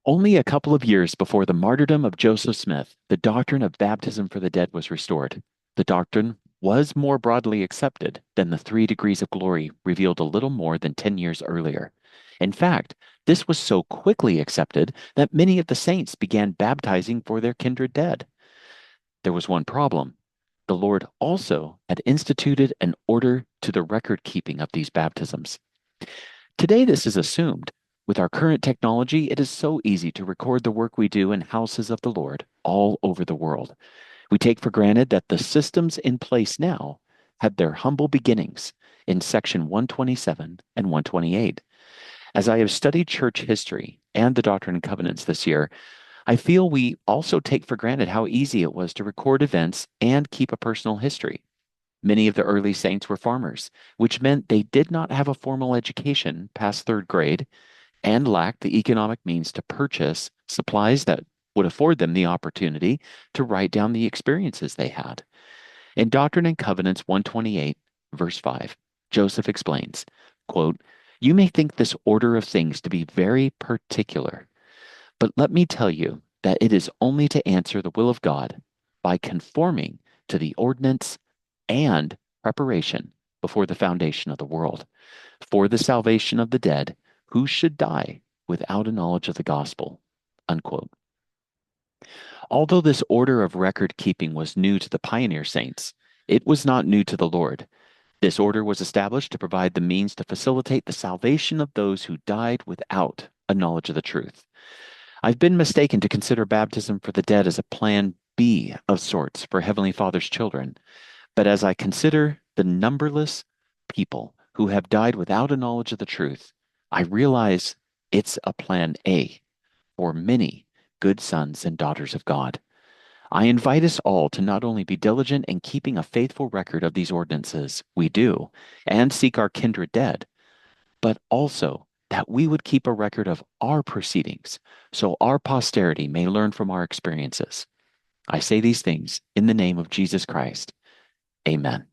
Only a couple of years before the martyrdom of Joseph Smith, the doctrine of baptism for the dead was restored. The doctrine was more broadly accepted than the 3 degrees of glory revealed a little more than 10 years earlier. In fact, this was so quickly accepted that many of the saints began baptizing for their kindred dead. There was one problem. The Lord also had instituted an order to the record keeping of these baptisms. Today, this is assumed. With our current technology, it is so easy to record the work we do in houses of the Lord all over the world. We take for granted that the systems in place now had their humble beginnings in section 127 and 128. As I have studied church history and the Doctrine and Covenants this year, I feel we also take for granted how easy it was to record events and keep a personal history. Many of the early saints were farmers, which meant they did not have a formal education past third grade and lacked the economic means to purchase supplies that would afford them the opportunity to write down the experiences they had. In Doctrine and Covenants 128, verse 5, Joseph explains, quote, "You may think this order of things to be very particular, but let me tell you that it is only to answer the will of God by conforming to the ordinance and preparation before the foundation of the world, for the salvation of the dead who should die without a knowledge of the gospel." Unquote. Although this order of record keeping was new to the pioneer saints, it was not new to the Lord. This order was established to provide the means to facilitate the salvation of those who died without a knowledge of the truth. I've been mistaken to consider baptism for the dead as a plan B of sorts for Heavenly Father's children. But as I consider the numberless people who have died without a knowledge of the truth, I realize it's a plan A for many good sons and daughters of God. I invite us all to not only be diligent in keeping a faithful record of these ordinances we do and seek our kindred dead, but also that we would keep a record of our proceedings so our posterity may learn from our experiences. I say these things in the name of Jesus Christ. Amen.